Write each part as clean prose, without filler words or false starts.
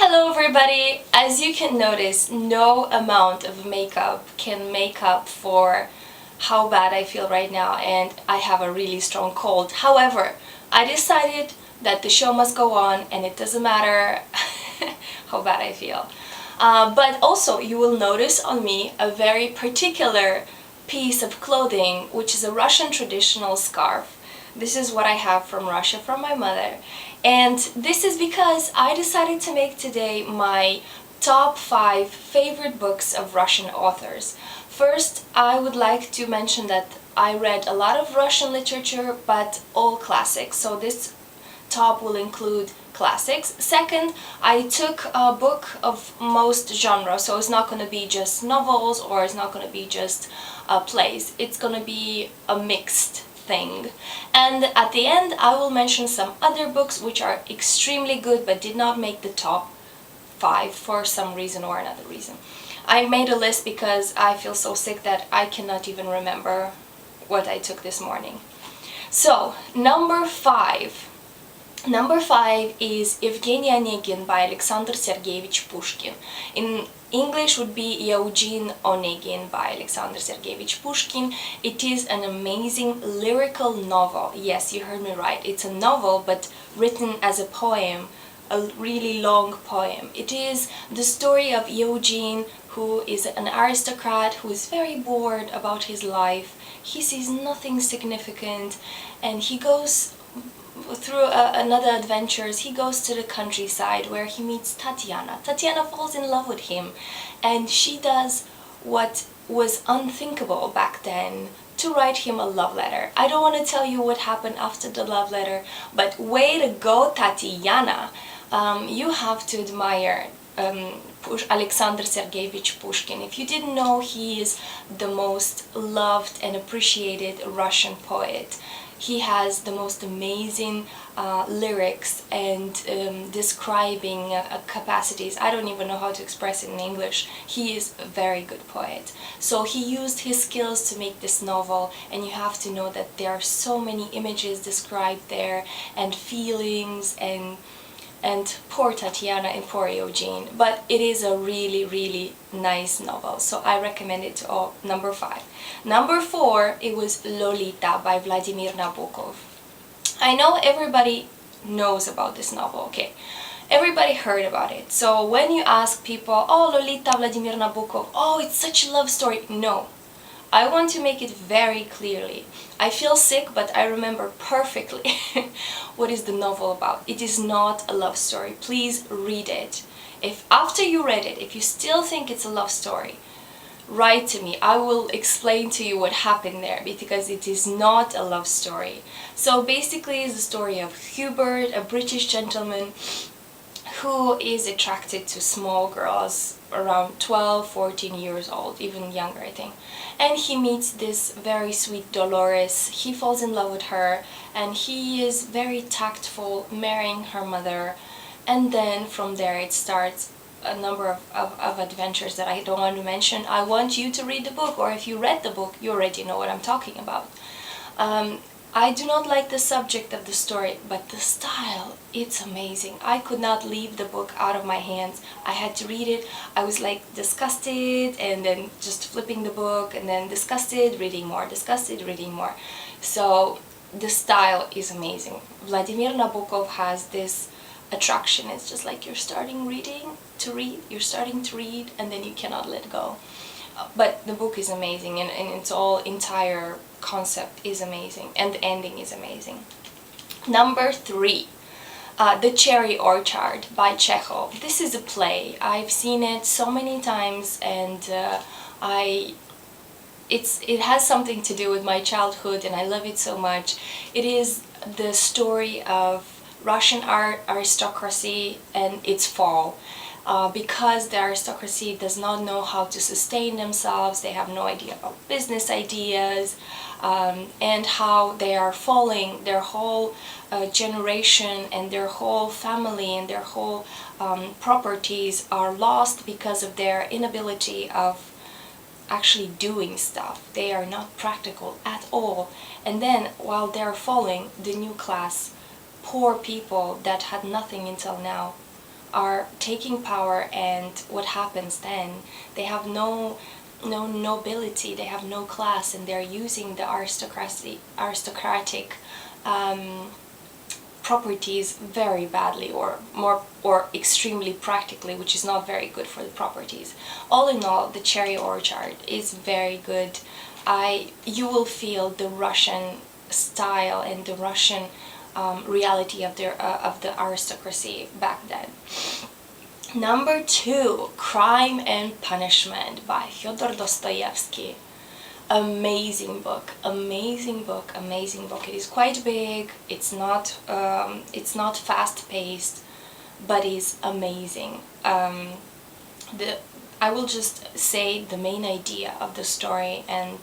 Hello everybody! As you can notice, no amount of makeup can make up for how bad I feel right now, and I have a really strong cold. However, I decided that the show must go on and it doesn't matter how bad I feel. But also you will notice on me a very particular piece of clothing, which is a Russian traditional scarf. This is what I have from Russia from my mother. And this is because I decided to make today my top 5 favorite books of Russian authors. First, I would like to mention that I read a lot of Russian literature, but all classics. So this top will include classics. Second, I took a book of most genres, so it's not going to be just novels or it's not going to be just plays. It's going to be a mixed thing. And at the end I will mention some other books which are extremely good but did not make the top 5 for some reason or another reason. I made a list because I feel so sick that I cannot even remember what I took this morning. So, number 5 is Evgeny Onegin by Alexandr Sergeyevich Pushkin. In English would be Eugene, Onegin by Alexandr Sergeyevich Pushkin. It is an amazing lyrical novel. Yes, you heard me right. It's a novel, but written as a poem, a really long poem. It is the story of Eugene, who is an aristocrat who is very bored about his life. He sees nothing significant, and he goes through another adventures. He goes to the countryside where he meets Tatiana. Tatiana falls in love with him, and she does what was unthinkable back then, to write him a love letter. I don't want to tell you what happened after the love letter, but way to go, Tatiana! You have to admire Alexander Sergeyevich Pushkin. If you didn't know, he is the most loved and appreciated Russian poet. He has the most amazing lyrics and describing capacities. I don't even know how to express it in English. He is a very good poet. So he used his skills to make this novel, and you have to know that there are so many images described there, and feelings, and poor Tatiana and poor Eugene. But it is a really, really nice novel, so I recommend it to all. Number 5. Number 4, it was Lolita by Vladimir Nabokov. I know everybody knows about this novel, okay? Everybody heard about it. So when you ask people, oh, Lolita, Vladimir Nabokov, oh, it's such a love story. No. I want to make it very clearly. I feel sick, but I remember perfectly what is the novel about. It is not a love story. Please read it. If after you read it, if you still think it's a love story, write to me. I will explain to you what happened there, because it is not a love story. So basically it's the story of Hubert, a British gentleman who is attracted to small girls around 12, 14 years old, even younger I think. And he meets this very sweet Dolores. He falls in love with her, and he is very tactful, marrying her mother. And then from there it starts a number of adventures that I don't want to mention. I want you to read the book, or if you read the book, you already know what I'm talking about. I do not like the subject of the story, but the style, it's amazing. I could not leave the book out of my hands. I had to read it. I was like disgusted, and then just flipping the book, and then disgusted, reading more, disgusted, reading more. So the style is amazing. Vladimir Nabokov has this attraction. It's just like you're starting you're starting to read, and then you cannot let go. But the book is amazing, and its entire concept is amazing, and the ending is amazing. Number 3, The Cherry Orchard by Chekhov. This is a play. I've seen it so many times, and it has something to do with my childhood, and I love it so much. It is the story of Russian aristocracy and its fall. Because the aristocracy does not know how to sustain themselves, they have no idea about business ideas, and how they are falling. Their whole generation and their whole family and their whole properties are lost because of their inability of actually doing stuff. They are not practical at all. And then while they're falling, the new class, poor people that had nothing until now, are taking power, and what happens then? They have no nobility, they have no class, and they're using the aristocratic properties very badly, or extremely practically, which is not very good for the properties. All in all, the Cherry Orchard is very good. You will feel the Russian style and the Russian reality of the aristocracy back then. Number 2, Crime and Punishment by Fyodor Dostoevsky. Amazing book, amazing book, amazing book. It is quite big. It's not fast-paced, but is amazing. I will just say the main idea of the story, and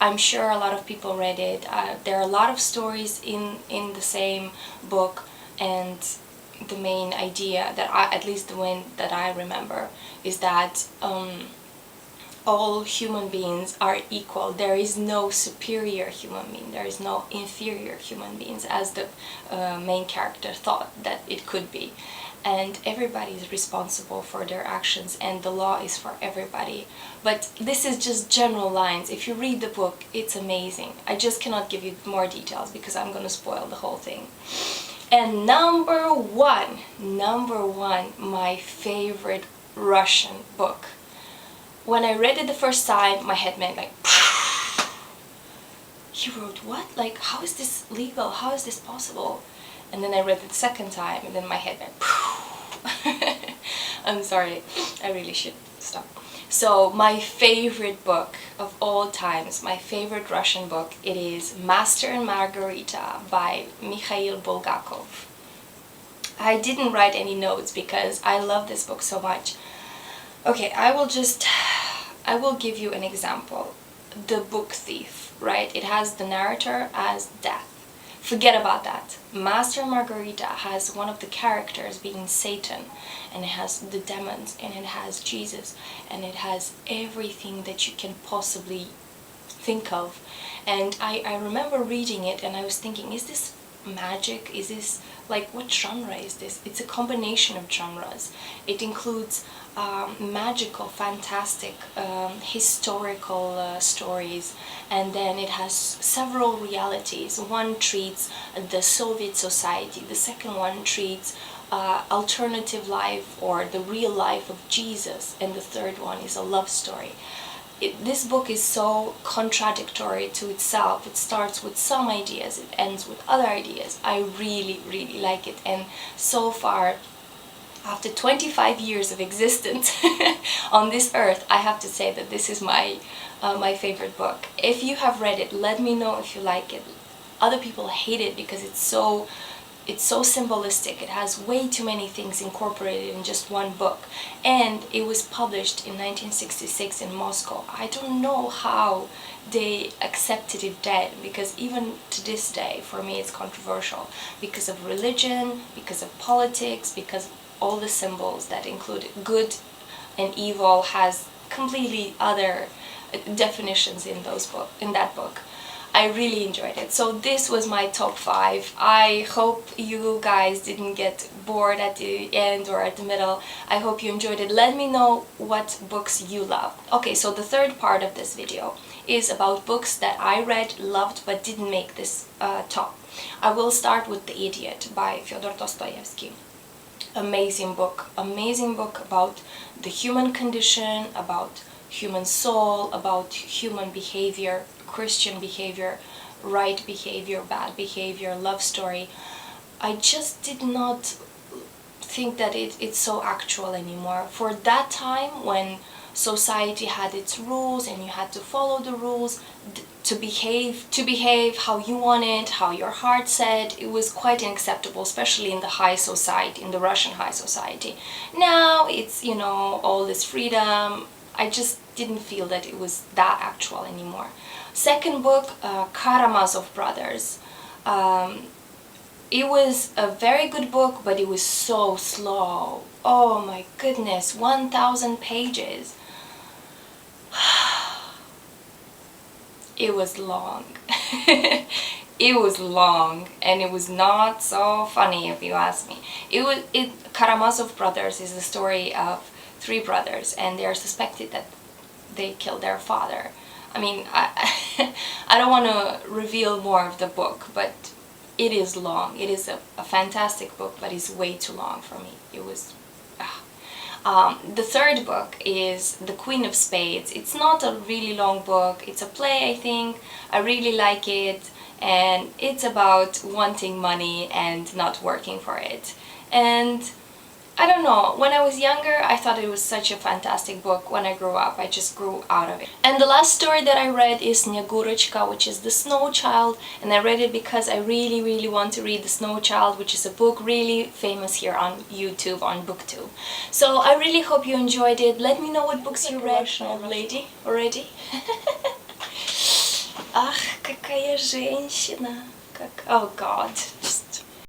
I'm sure a lot of people read it. There are a lot of stories in the same book, and the main idea that at least the one that I remember, is that all human beings are equal. There is no superior human being, there is no inferior human beings, as the main character thought that it could be. And everybody is responsible for their actions, and the law is for everybody. But this is just general lines. If you read the book, it's amazing. I just cannot give you more details because I'm gonna spoil the whole thing. And number one, my favorite Russian book. When I read it the first time, my head went like, he wrote what? Like, how is this legal? How is this possible? And then I read it the second time, and then my head went, I'm sorry, I really should stop. So my favorite book of all times, my favorite Russian book, it is Master and Margarita by Mikhail Bulgakov. I didn't write any notes because I love this book so much. Okay, I will give you an example. The Book Thief, right? It has the narrator as death. Forget about that. Master Margarita has one of the characters being Satan, and it has the demons, and it has Jesus, and it has everything that you can possibly think of. And I remember reading it, and I was thinking, is this magic? Is this, like, what genre is this? It's a combination of genres. It includes magical, fantastic, historical stories, and then it has several realities. One treats the Soviet society, the second one treats alternative life or the real life of Jesus, and the third one is a love story. This book is so contradictory to itself. It starts with some ideas, it ends with other ideas. I really, really like it, and so far, after 25 years of existence on this earth, I have to say that this is my favorite book. If you have read it, let me know if you like it. Other people hate it because it's so symbolistic. It has way too many things incorporated in just one book, and it was published in 1966 in Moscow. I don't know how they accepted it dead, because even to this day, for me, it's controversial because of religion, because of politics, because all the symbols that include good and evil has completely other definitions in that book. I really enjoyed it. So this was my top 5. I hope you guys didn't get bored at the end or at the middle. I hope you enjoyed it. Let me know what books you love. Okay, so the third part of this video is about books that I read, loved, but didn't make this top. I will start with The Idiot by Fyodor Dostoevsky. Amazing book about the human condition, about human soul, about human behavior, Christian behavior, right behavior, bad behavior, love story. I just did not think that it's so actual anymore. For that time, when society had its rules and you had to follow the rules to behave how you wanted, how your heart said, it was quite unacceptable, especially in the high society, in the Russian high society. Now it's, you know, all this freedom. I just didn't feel that it was that actual anymore. Second book, Karamazov brothers. It was a very good book, but it was so slow. Oh my goodness, 1,000 pages. It was long. it was long and it was not so funny if you ask me. Karamazov brothers is the story of three brothers and they are suspected that they killed their father. I mean, I don't want to reveal more of the book, but it is long. It is a fantastic book, but it's way too long for me. It was... the third book is The Queen of Spades. It's not a really long book. It's a play, I think. I really like it. And it's about wanting money and not working for it. And I don't know, when I was younger I thought it was such a fantastic book. When I grew up I just grew out of it. And the last story that I read is Снегурочка, which is the Snow Child, and I read it because I really want to read the Snow Child, which is a book really famous here on YouTube, on BookTube. So I really hope you enjoyed it. Let me know what books you read, old lady, already. Ах, какая женщина. Oh God.